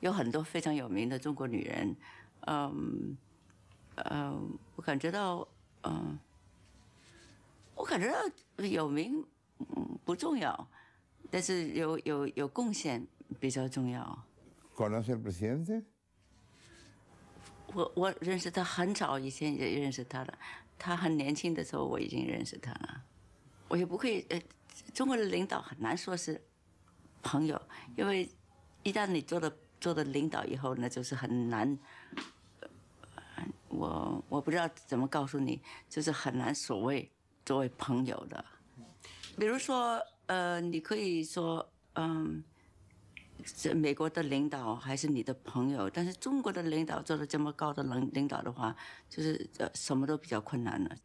有很多非常有名的中国女人，我感觉到，有名不重要，但是有贡献比较重要。¿Conoce al presidente？ 我认识他很早以前也认识他了，他很年轻的时候我已经认识他了。我也不会，中国的领导很难说是朋友，因为一旦你做了领导以后，那就是很难。我不知道怎么告诉你，就是很难作为朋友的。比如说，你可以说，美国的领导还是你的朋友，但是中国的领导做得这么高的领导的话，就是什么都比较困难了。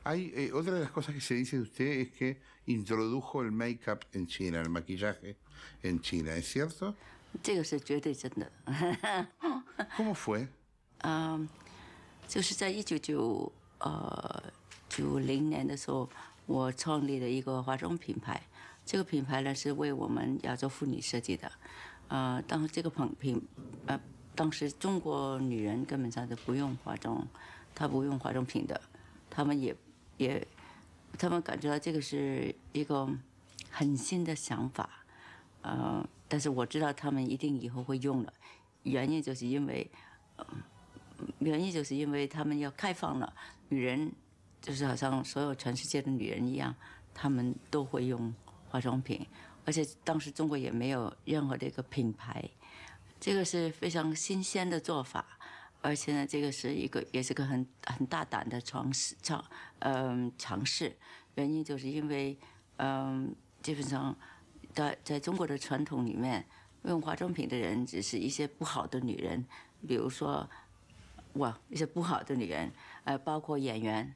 Hay otra de las cosas que se dice de usted es que introdujo el make-up en China, el maquillaje en China, ¿es cierto? 这个是绝对真的。¿Cómo fue？ 就是在1990年的时候，我创立了一个化妆品牌。这个品牌呢是为我们亚洲妇女设计的。当时中国女人根本上都不用化妆，她不用化妆品的，她们感觉到这个是一个很新的想法。但是我知道他们一定以后会用的，原因就是因为他们要开放了，女人就是好像所有全世界的女人一样，她们都会用化妆品，而且当时中国也没有任何的一个品牌，这个是非常新鲜的做法，而且呢，这个也是个很大胆的尝试，原因就是因为基本上在中国的传统里面，用化妆品的人只是一些不好的女人，比如说一些不好的女人，包括演员，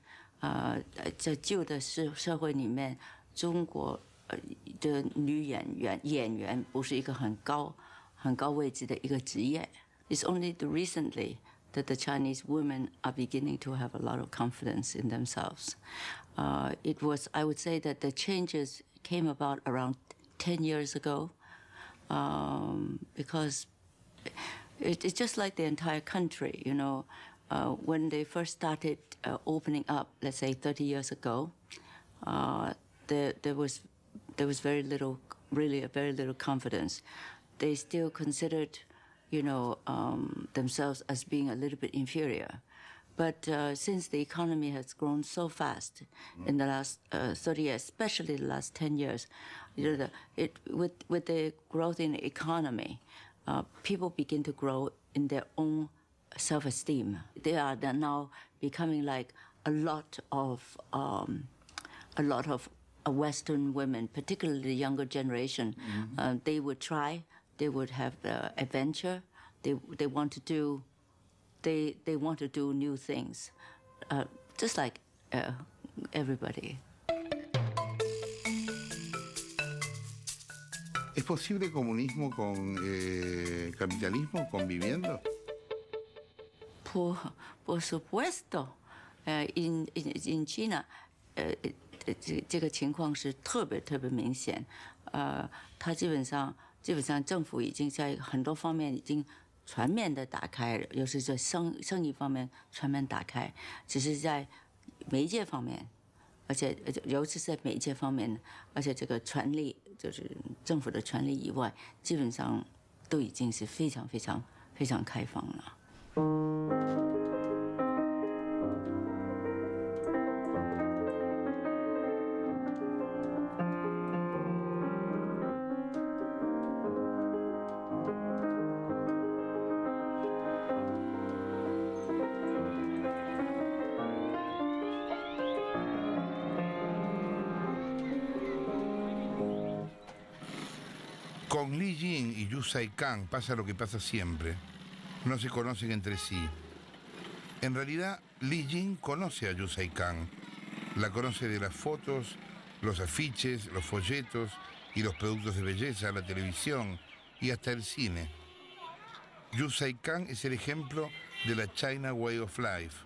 在旧的社会里面，中国的女演员不是一个很高位置的一个职业。It's only recently that the Chinese women are beginning to have a lot of confidence in themselves. I would say that the changes came about around 10 years ago, because it's just like the entire country, when they first started opening up, let's say 30 years ago, there was very little confidence. They still considered, themselves as being a little bit inferior. But since the economy has grown so fast in the last 30 years, especially the last 10 years, with the growth in the economy, people begin to grow in their own self-esteem. They are now becoming like a lot of Western women, particularly the younger generation. They would try. They would have adventure. They want to do. They want to do new things, just like everybody. ¿Es posible comunismo con capitalismo conviviendo? Por supuesto, in China, 这个情况是特别明显。它基本上政府已经在很多方面已经全面的打开，尤其是在生意方面全面打开，只是在媒介方面，而且尤其是在媒介方面，而且这个权力就是政府的权力以外，基本上都已经是非常开放了。Con Li Jing y Yue Saikan pasa lo que pasa siempre. No se conocen entre sí. En realidad, Li Jing conoce a Yue Saikan. La conoce de las fotos, los afiches, los folletos y los productos de belleza, la televisión y hasta el cine. Yue Saikan es el ejemplo de la China Way of Life.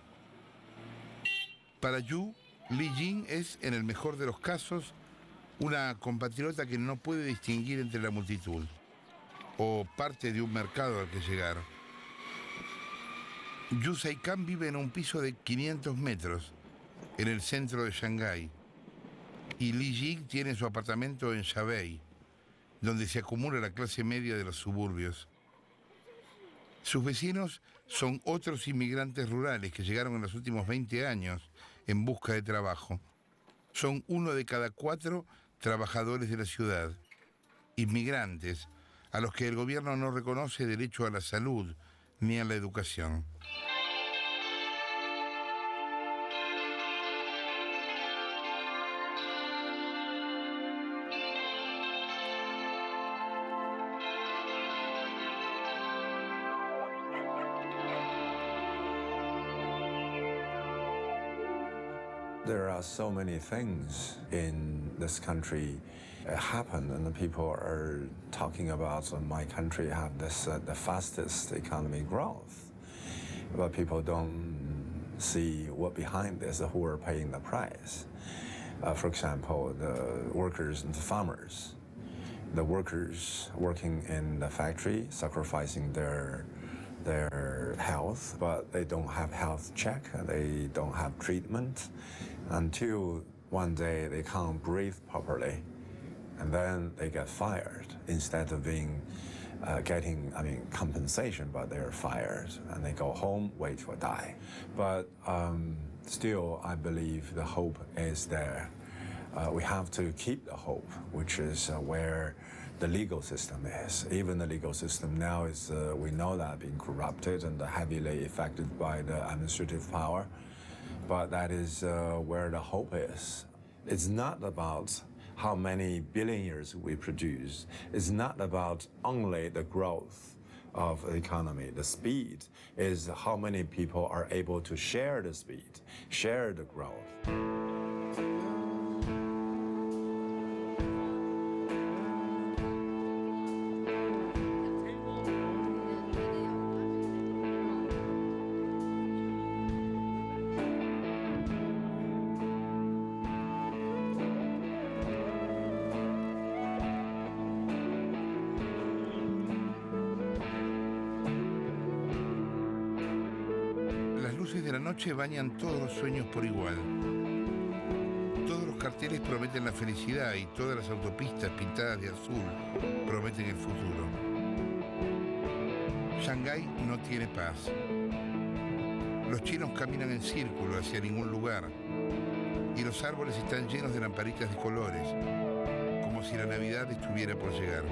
Para Yue, Li Jing es, en el mejor de los casos, una compatriota que no puede distinguir entre la multitud. o parte de un mercado al que llegar. Yue Saikan vive en un piso de 500 metros en el centro de Shanghái y Li Jing tiene su apartamento en Shabei, donde se acumula la clase media de los suburbios. Sus vecinos son otros inmigrantes rurales que llegaron en los últimos 20 años en busca de trabajo. Son 1 de cada 4 trabajadores de la ciudad, inmigrantes a los que el gobierno no reconoce derecho a la salud ni a la educación. There are so many things in this country happen, and the people are talking about my country have this the fastest economy growth, but people don't see what behind this, who are paying the price. For example, the workers and the farmers, the workers working in the factory, sacrificing their health, but they don't have health check, they don't have treatment until one day they can't breathe properly, and then they get fired instead of being getting compensation, but they're fired and they go home, wait for die. But still, I believe the hope is there. We have to keep the hope, which is where the legal system is. Even the legal system now is, we know that, being corrupted and heavily affected by the administrative power. But that is where the hope is. It's not about how many billionaires we produce. It's not about only the growth of the economy. The speed is how many people are able to share the speed, share the growth. Las luces de la noche bañan todos los sueños por igual. Todos los carteles prometen la felicidad y todas las autopistas pintadas de azul prometen el futuro. Shanghái no tiene paz. Los chinos caminan en círculo hacia ningún lugar y los árboles están llenos de lamparitas de colores, como si la Navidad estuviera por llegar.